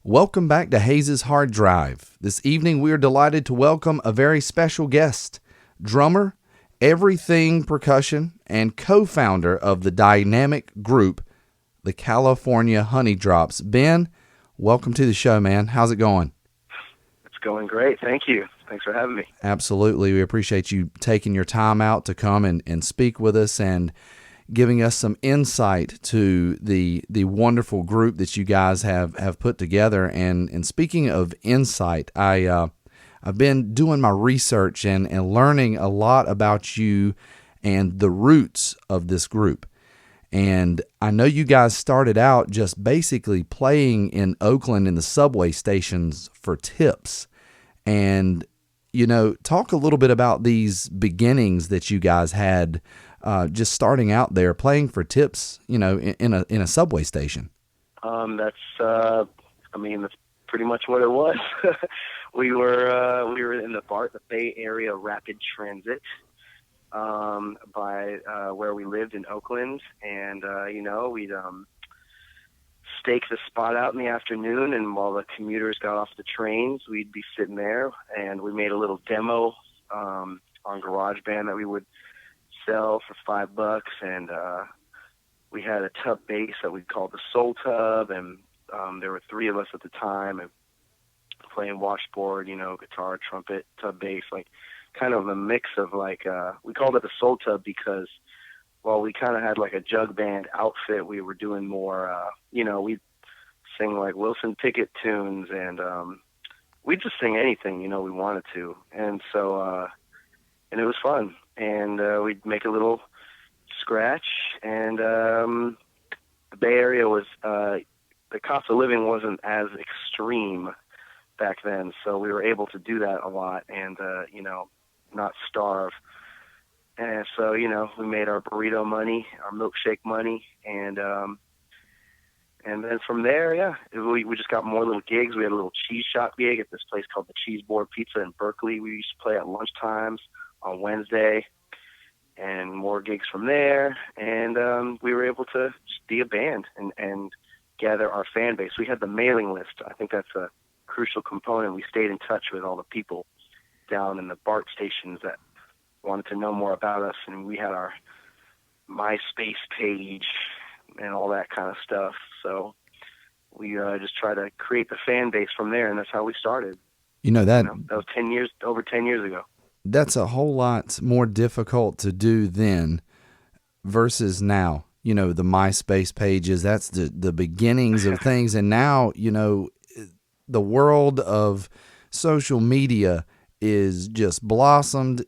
Welcome back to Hayes' Hard Drive. This evening we are delighted to welcome a very special guest, drummer, everything percussion, and co-founder of the dynamic group, the California Honeydrops. Ben, welcome to the show, man. How's it going? It's going great. Thank you. Thanks for having me. Absolutely. We appreciate you taking your time out to come and speak with us and giving us some insight to the wonderful group that you guys have put together. And speaking of insight, I've been doing my research and learning a lot about you and the roots of this group. And I know you guys started out just basically playing in Oakland in the subway stations for tips. And, talk a little bit about these beginnings that you guys had just starting out there playing for tips, in a subway station. That's pretty much what it was. we were in the Bay Area Rapid Transit by where we lived in Oakland, and we'd stake the spot out in the afternoon, and while the commuters got off the trains, we'd be sitting there, and we made a little demo on GarageBand that we would sell for $5, and we had a tub bass that we called the Soul Tub, and there were three of us at the time, and playing washboard, guitar, trumpet, tub bass, like kind of a mix of we called it the Soul Tub because while we kind of had like a jug band outfit, we were doing more, we'd sing like Wilson Pickett tunes, and we'd just sing anything, we wanted to, and so and it was fun. And we'd make a little scratch, and the Bay Area was the cost of living wasn't as extreme back then, so we were able to do that a lot, and not starve. And so we made our burrito money, our milkshake money, and then from there, we just got more little gigs. We had a little cheese shop gig at this place called the Cheese Board Pizza in Berkeley. We used to play at lunchtimes on Wednesday, and more gigs from there, and we were able to just be a band and gather our fan base. We had the mailing list. I think that's a crucial component. We stayed in touch with all the people down in the BART stations that wanted to know more about us, and we had our MySpace page and all that kind of stuff. So we just try to create the fan base from there, and that's how we started. That was over 10 years ago. That's a whole lot more difficult to do then versus now. The MySpace pages, that's the beginnings of things. And now, the world of social media is just blossomed.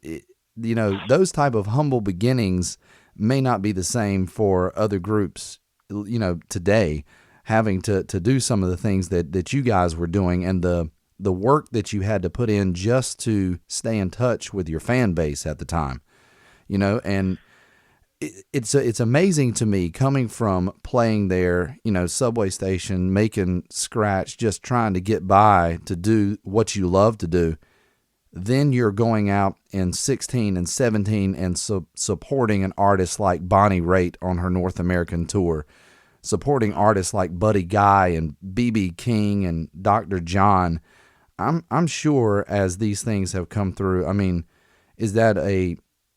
Those type of humble beginnings may not be the same for other groups, today, having to do some of the things that you guys were doing, and the work that you had to put in just to stay in touch with your fan base at the time, and it's amazing to me coming from playing there, subway station, making scratch, just trying to get by to do what you love to do. Then you're going out in 16 and 17 and supporting an artist like Bonnie Raitt on her North American tour, supporting artists like Buddy Guy and B.B. King and Dr. John. I'm sure as these things have come through, is that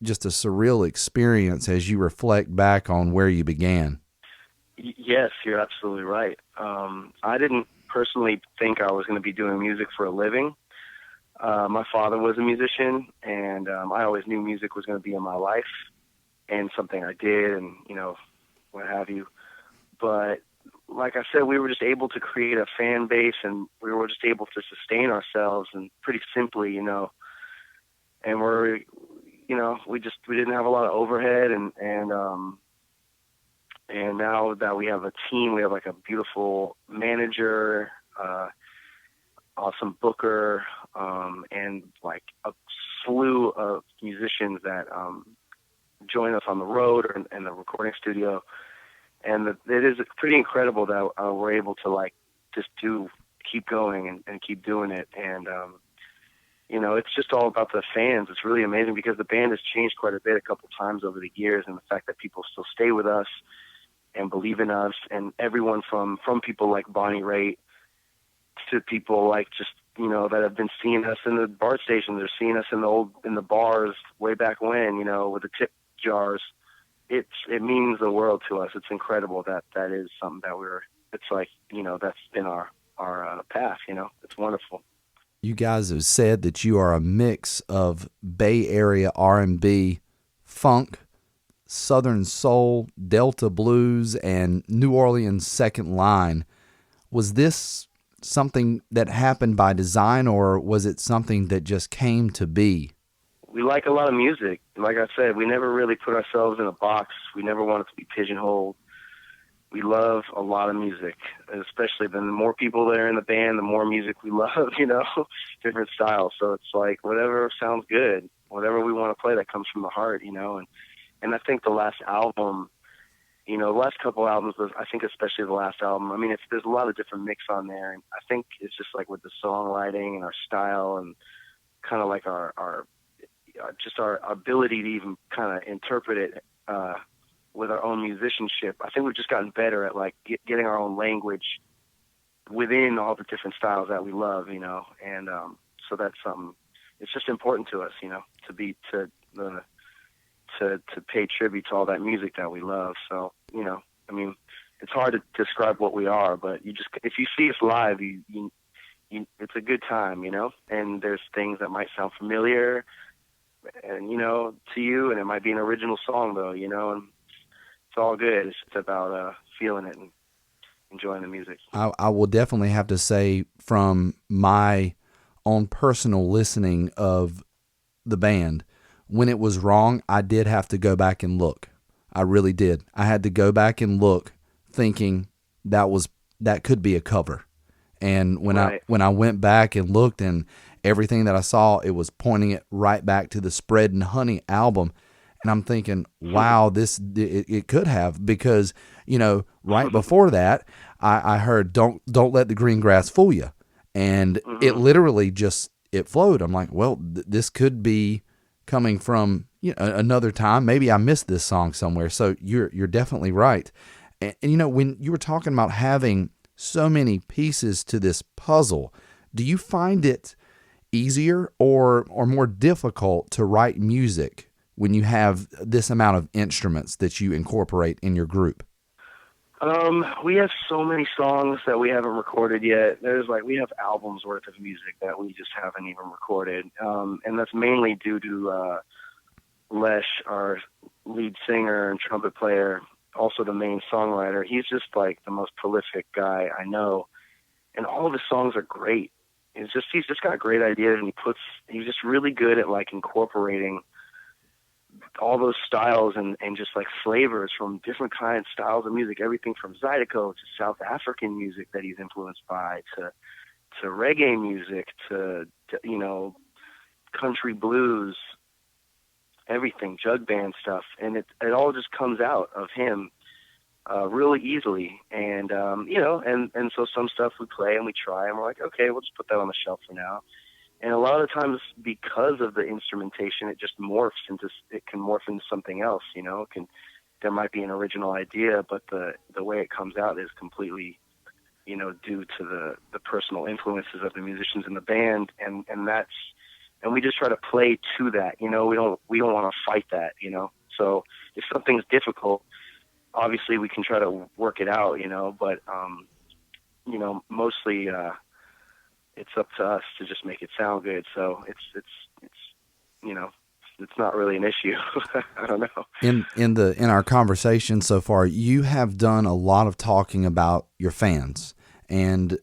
just a surreal experience as you reflect back on where you began? Yes, you're absolutely right. I didn't personally think I was going to be doing music for a living. My father was a musician, and I always knew music was going to be in my life and something I did, and what have you. But like I said, we were just able to create a fan base, and we were just able to sustain ourselves, and pretty simply, and we didn't have a lot of overhead, and now that we have a team, we have like a beautiful manager, awesome booker, and like a slew of musicians that join us on the road or in the recording studio. And it is pretty incredible that we're able to keep going and keep doing it. And, it's just all about the fans. It's really amazing because the band has changed quite a bit a couple times over the years. And the fact that people still stay with us and believe in us, and everyone from people like Bonnie Raitt to people like just, that have been seeing us in the bar stations or seeing us in the bars way back when, with the tip jars. It means the world to us. It's incredible that is something that it's like, that's been our path, it's wonderful. You guys have said that you are a mix of Bay Area R&B, funk, Southern soul, Delta blues, and New Orleans second line. Was this something that happened by design, or was it something that just came to be? We like a lot of music. Like I said, we never really put ourselves in a box. We never wanted to be pigeonholed. We love a lot of music, especially the more people that are in the band, the more music we love, different styles. So it's like whatever sounds good, whatever we want to play that comes from the heart, and I think the last album, the last couple albums, I think especially the last album, I mean, there's a lot of different mix on there, and I think it's just like with the songwriting and our style and kind of like our ability to even kind of interpret it, with our own musicianship. I think we've just gotten better at like getting our own language within all the different styles that we love, and so that's something. It's just important to us, to pay tribute to all that music that we love. So, I mean, it's hard to describe what we are, but if you see us live, it's a good time, and there's things that might sound familiar and, to you, and it might be an original song though, and it's all good. It's just about feeling it and enjoying the music. I will definitely have to say, from my own personal listening of the band, when it was wrong, I did have to go back and look. I really did. I had to go back and look, thinking that could be a cover. And when I went back and looked, and everything that I saw, it was pointing it right back to the Spread and Honey album. And I'm thinking, wow, it could have, because, right before that, I heard don't let the green grass fool you. And it literally it flowed. I'm like, well, this could be coming from another time. Maybe I missed this song somewhere. So you're definitely right. And when you were talking about having so many pieces to this puzzle, do you find it easier or more difficult to write music when you have this amount of instruments that you incorporate in your group? We have so many songs that we haven't recorded yet. We have albums worth of music that we just haven't even recorded. And that's mainly due to Lesh, our lead singer and trumpet player, also the main songwriter. He's just like the most prolific guy I know. And all of his songs are great. He's just got great ideas, and he's just really good at like incorporating all those styles and just like flavors from different kinds, styles of music, everything from Zydeco to South African music that he's influenced by, to reggae music, to country blues, everything, jug band stuff. And it all just comes out of him really easily. And, and so some stuff we play and we try and we're like, okay, we'll just put that on the shelf for now. And a lot of times, because of the instrumentation, it can morph into something else. There might be an original idea, but the way it comes out is completely, due to the personal influences of the musicians in the band, and we just try to play to that. We don't want to fight that. So if something's difficult, obviously we can try to work it out. But mostly. It's up to us to just make it sound good. So it's not really an issue. I don't know. In our conversation so far, you have done a lot of talking about your fans and,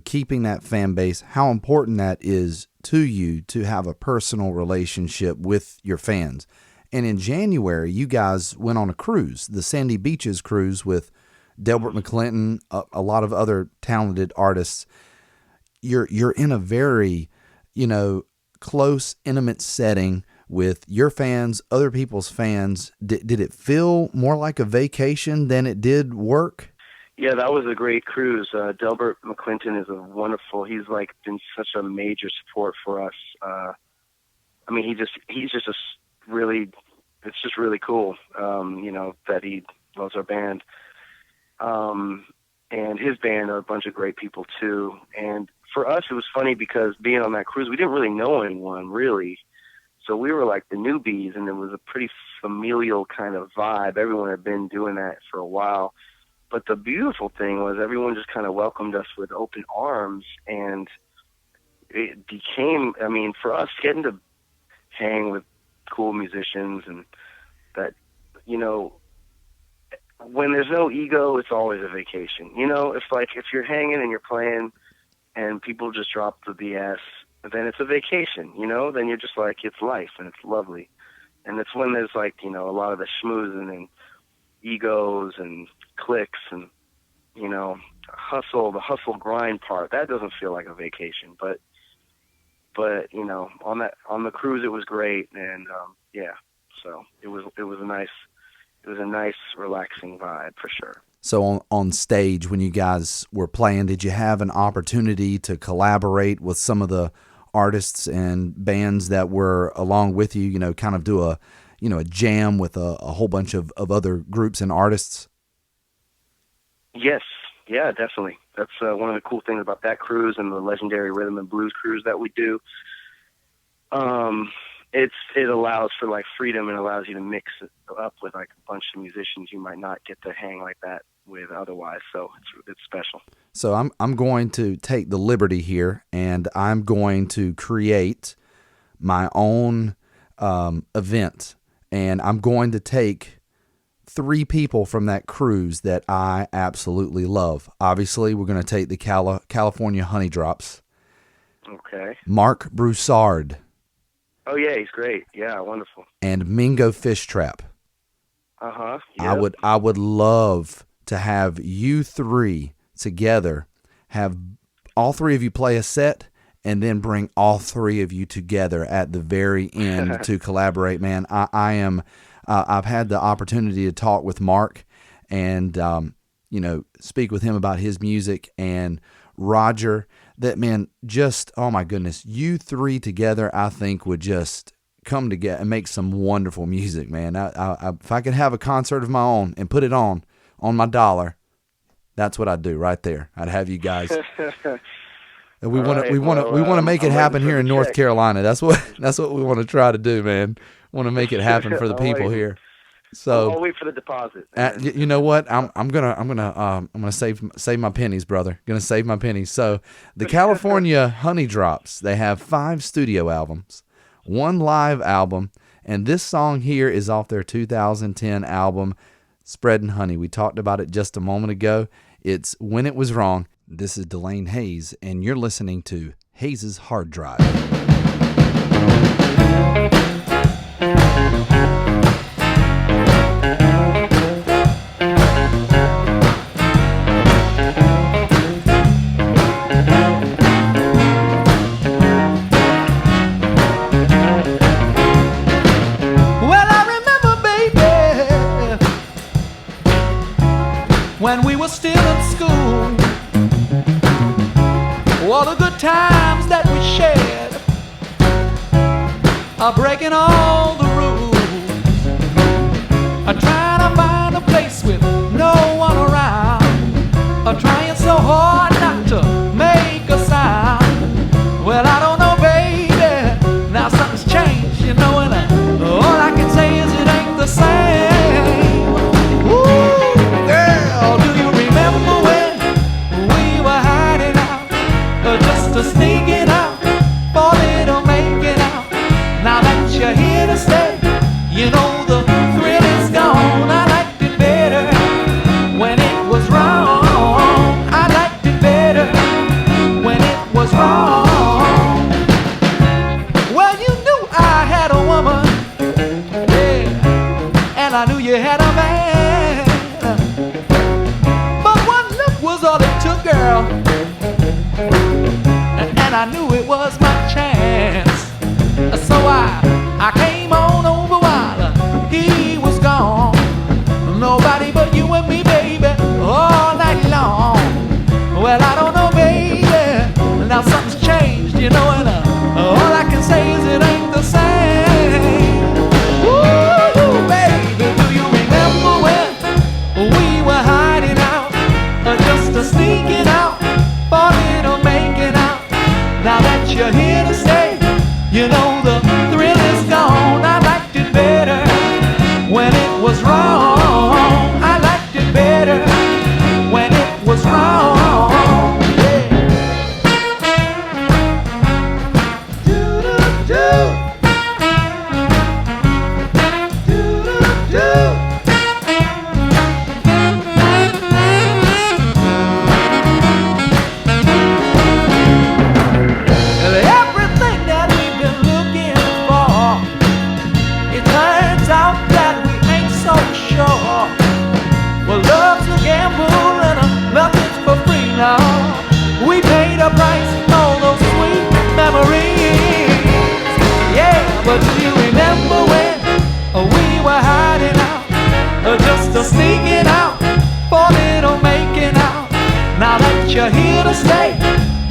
keeping that fan base, how important that is to you to have a personal relationship with your fans. And in January, you guys went on a cruise, the Sandy Beaches cruise, with Delbert McClinton, a lot of other talented artists. You're in a very, close, intimate setting with your fans, other people's fans. Did it feel more like a vacation than it did work? Yeah, that was a great cruise. Delbert McClinton is he's like been such a major support for us. He's just it's just really cool, that he loves our band. and his band are a bunch of great people too. And for us, it was funny because being on that cruise, we didn't really know anyone really. So we were like the newbies, and it was a pretty familial kind of vibe. Everyone had been doing that for a while. But the beautiful thing was everyone just kind of welcomed us with open arms, and it became, I mean, for us, getting to hang with cool musicians, and that, you know, when there's no ego, it's always a vacation. You know, if you're hanging and you're playing and people just drop the BS, then it's a vacation, you know? Then you're just like, it's life and it's lovely. And it's when there's like, you know, a lot of the schmoozing and egos and clicks and, you know, the hustle grind part, that doesn't feel like a vacation. But you know, on the cruise it was great, and yeah, so it was a nice relaxing vibe for sure. So on stage, when you guys were playing, did you have an opportunity to collaborate with some of the artists and bands that were along with you, you know, kind of do a jam with a whole bunch of other groups and artists? Yes. Yeah, definitely. That's one of the cool things about that cruise and the legendary rhythm and blues cruise that we do. It allows for like freedom and allows you to mix it up with like a bunch of musicians you might not get to hang like that with otherwise. So it's special. So I'm going to take the liberty here, and I'm going to create my own event, and I'm going to take 3 people from that cruise that I absolutely love. Obviously, we're going to take the California Honeydrops. Okay. Mark Broussard. Oh yeah, he's great. Yeah, wonderful. And Mingo Fish Trap. Uh-huh. Yep. I would love to have you 3 together, have all 3 of you play a set, and then bring all 3 of you together at the very end to collaborate. Man, I've had the opportunity to talk with Mark and, you know, speak with him about his music, and Roger. That, man, just, oh my goodness, you 3 together, I think would just come together and make some wonderful music, man. If I could have a concert of my own and put it on my dollar, that's what I'd do right there. I'd have you guys. And we want to make it happen here in North Carolina. That's what we want to try to do, man. Want to make it happen for the people here. So I'll wait for the deposit. You know what? I'm gonna save my pennies, brother. Gonna save my pennies. So the California Honeydrops, they have 5 studio albums, 1 live album, and this song here is off their 2010 album, Spreadin' Honey. We talked about it just a moment ago. It's When It Was Wrong. This is Delane Hayes, and you're listening to Hayes' Hard Drive. When we were still in school, all the good times that we shared are breaking all the rules, trying to find a place with no one around, trying so hard not to make a sound. Well, I don't know, baby, now something's changed, you know, and all I can say is it ain't the same. Sneaking out, falling or making out. Now that you're here to stay, you know the thrill is gone. I liked it better when it was wrong. I liked it better when it was wrong. Well, you knew I had a woman, yeah, and I knew you had a man. But one look was all it took, girl, and I knew it was my chance. So I came on over while he was gone. Nobody but you and me, baby, all night long. Well, I don't know, baby, now something's changed, you know, and all I can say is it ain't the same. Ooh, baby, do you remember when we were hiding out just to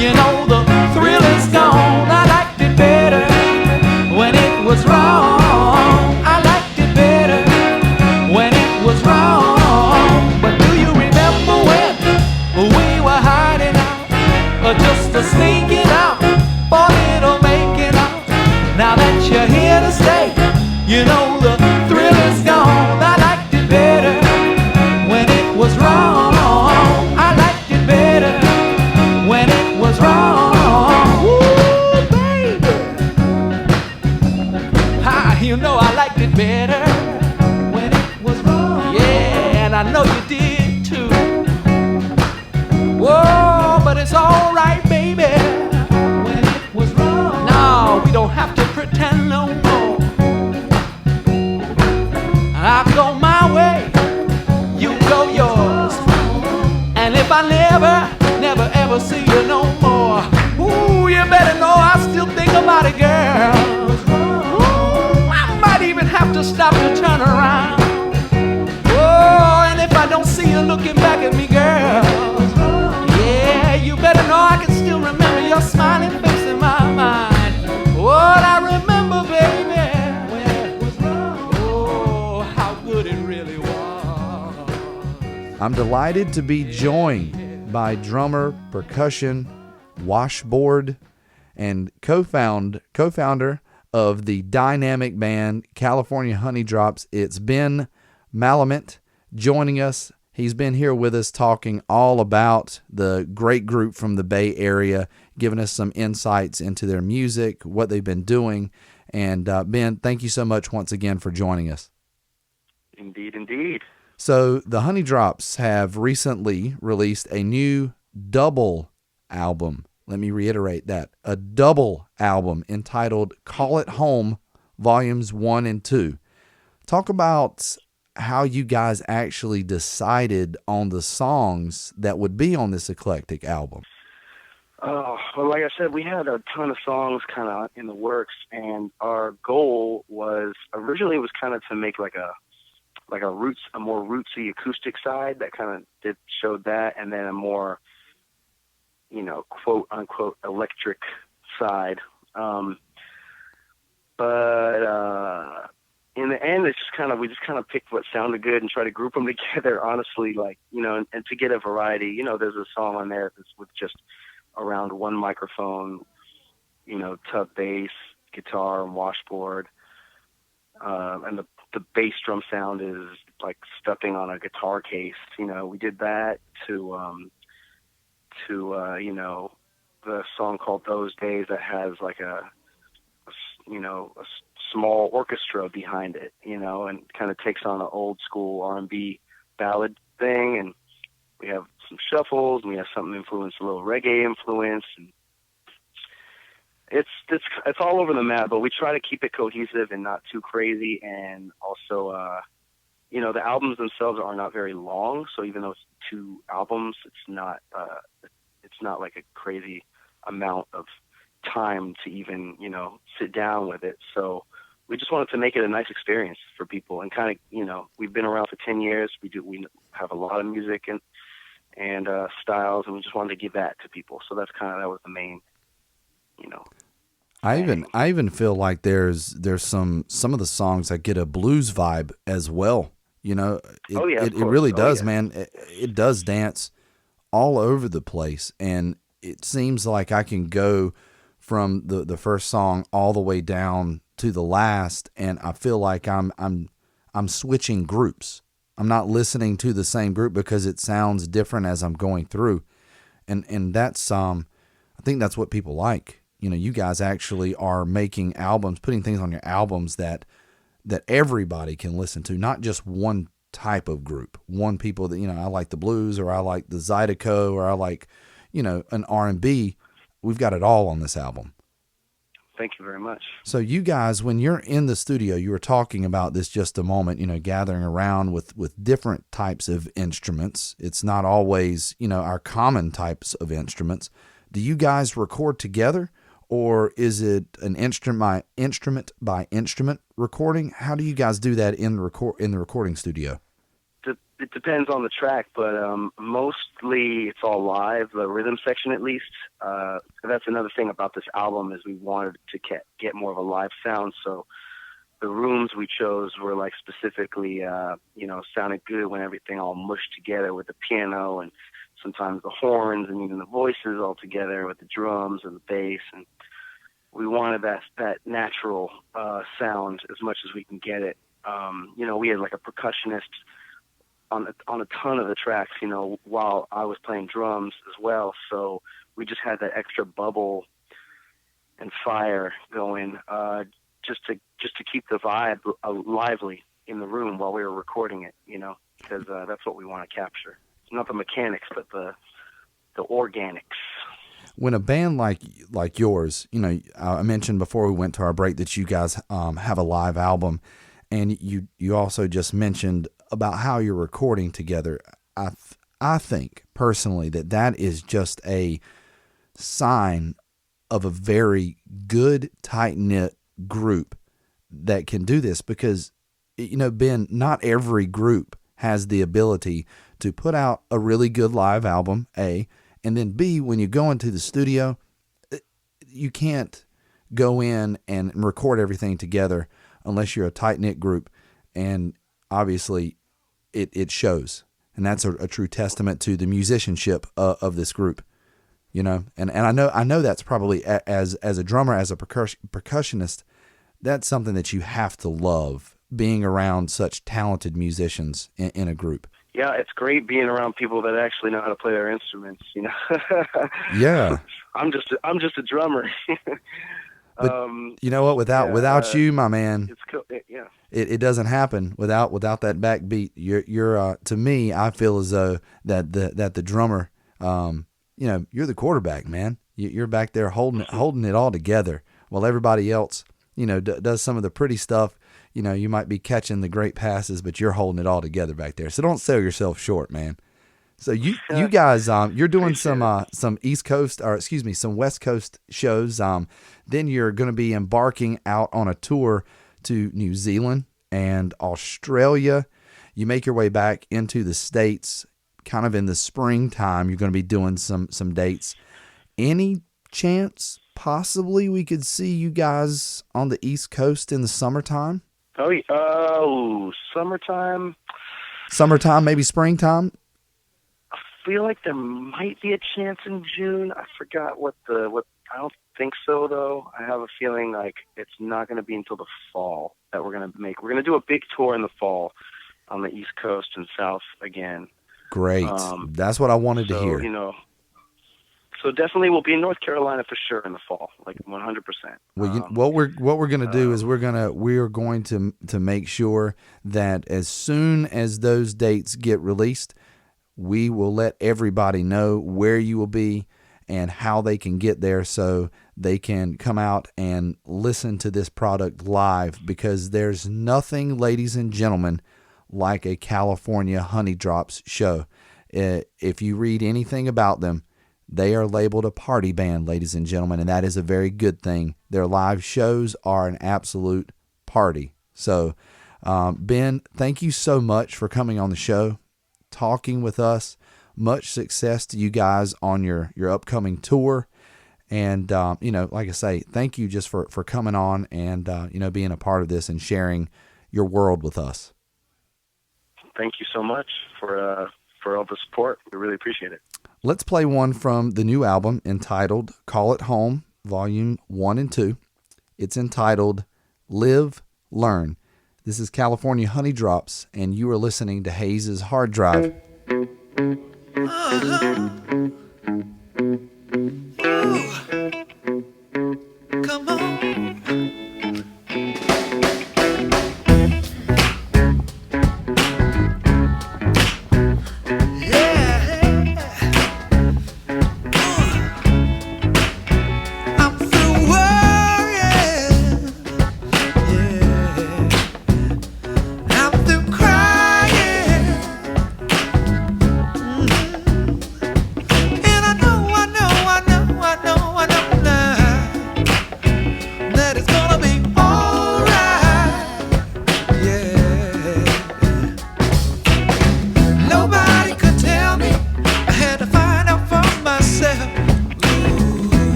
You know the thrill is gone. I liked it better when it was wrong. I liked it better when it was wrong. But do you remember when we were hiding out, or just a sneaking out, for little making out? Now that you're here to stay, you know the thrill is gone. I liked it better when it was wrong. I liked it better when it was wrong. Ooh, baby. Ha, you know I liked it better when it was wrong. Yeah, and I know you did too. Whoa, but it's all right, baby, when it was wrong. No, we don't have to pretend no more. I go my way, you go yours. And if I never ever see you no more, ooh, you better know I still think about it, girl. Ooh, I might even have to stop to turn around. Oh, and if I don't see you looking back at me, girl, yeah, you better know I can still remember your smiling face in my mind. What I remember, baby, when it was wrong. Oh, how good it really was. I'm delighted to be joined by drummer, percussion, washboard, and co-founder of the dynamic band California Honeydrops. It's Ben Malament joining us. He's been here with us talking all about the great group from the Bay Area, giving us some insights into their music, what they've been doing. And Ben, thank you so much once again for joining us. Indeed, indeed. So the Honeydrops have recently released a new double album. Let me reiterate that. A double album entitled Call It Home, Volumes 1 and 2. Talk about how you guys actually decided on the songs that would be on this eclectic album. Oh, well, like I said, we had a ton of songs kind of in the works, and our goal was originally was kind of to make like a more rootsy acoustic side that kind of showed that, and then a more, quote unquote electric side. But in the end, we just kind of picked what sounded good and try to group them together. Honestly, and to get a variety. There's a song on there that's with just around one microphone, tub bass, guitar, and washboard, and the bass drum sound is like stepping on a guitar case. We did that to the song called Those Days that has like a small orchestra behind it, and kind of takes on an old school R&B ballad thing. And we have some shuffles, and we have something influenced, a little reggae influence, and it's all over the map, but we try to keep it cohesive and not too crazy. And also, the albums themselves are not very long, so even though it's 2 albums, it's not like a crazy amount of time to even, sit down with it. So we just wanted to make it a nice experience for people, and kind of, we've been around for 10 years. We have a lot of music and styles, and we just wanted to give that to people. So that was the main, I even feel like there's some of the songs that get a blues vibe as well. It really does, man. It does dance all over the place, and it seems like I can go from the first song all the way down to the last, and I feel like I'm switching groups. I'm not listening to the same group because it sounds different as I'm going through, and that's I think that's what people like. You guys actually are making albums, putting things on your albums that everybody can listen to, not just one type of group, one people that, I like the blues, or I like the Zydeco, or I like, an R&B. We've got it all on this album. Thank you very much. So you guys, when you're in the studio, you were talking about this just a moment, gathering around with different types of instruments. It's not always, our common types of instruments. Do you guys record together, or is it an instrument by instrument recording? How do you guys do that in the recording studio? it depends on the track, but mostly it's all live, the rhythm section at least. That's another thing about this album is we wanted to get more of a live sound, so the rooms we chose were like specifically, sounded good when everything all mushed together with the piano and sometimes the horns and even the voices all together with the drums and the bass. And we wanted that natural sound as much as we can get it. We had like a percussionist on a ton of the tracks, while I was playing drums as well. So we just had that extra bubble and fire going, just to keep the vibe lively in the room while we were recording it, because that's what we want to capture. It's not the mechanics, but the organics. When a band like yours, I mentioned before we went to our break that you guys have a live album, and you also just mentioned about how you're recording together. I think personally that is just a sign of a very good, tight-knit group that can do this, because Ben, not every group has the ability to put out a really good live album, A, and then B, when you go into the studio, you can't go in and record everything together unless you're a tight-knit group, and obviously it shows, and that's a true testament to the musicianship of this group. And I know that's probably as a drummer, as a percussionist, that's something that you have to love, being around such talented musicians in a group. Yeah, it's great being around people that actually know how to play their instruments. Yeah, I'm just a drummer. But you know what? Without you, my man, it's cool. Yeah, it doesn't happen without that backbeat. You're to me, I feel as though that the drummer, you're the quarterback, man. You're back there holding it all together, while everybody else, does some of the pretty stuff. You might be catching the great passes, but you're holding it all together back there. So don't sell yourself short, man. So you guys, you're doing some East Coast, or excuse me, some West Coast shows. Then you're going to be embarking out on a tour to New Zealand and Australia. You make your way back into the States kind of in the springtime. You're going to be doing some dates. Any chance possibly we could see you guys on the East Coast in the summertime? Summertime. Summertime, maybe springtime. I feel like there might be a chance in June. I forgot what. I don't think so, though. I have a feeling like it's not going to be until the fall that we're going to make. We're going to do a big tour in the fall on the East Coast and South again. Great. That's what I wanted to hear. So definitely we'll be in North Carolina for sure in the fall, like 100%. Well, what we're going to do is we are going to make sure that as soon as those dates get released, we will let everybody know where you will be and how they can get there, so they can come out and listen to this product live, because there's nothing, ladies and gentlemen, like a California Honeydrops show. If you read anything about them, they are labeled a party band, ladies and gentlemen, and that is a very good thing. Their live shows are an absolute party. So, Ben, thank you so much for coming on the show, talking with us. Much success to you guys on your upcoming tour. And, like I say, thank you just for coming on and, being a part of this and sharing your world with us. Thank you so much for all the support. We really appreciate it. Let's play one from the new album entitled Call It Home, Volume 1 and 2. It's entitled Live, Learn. This is California Honeydrops, and you are listening to Hayes' Hard Drive.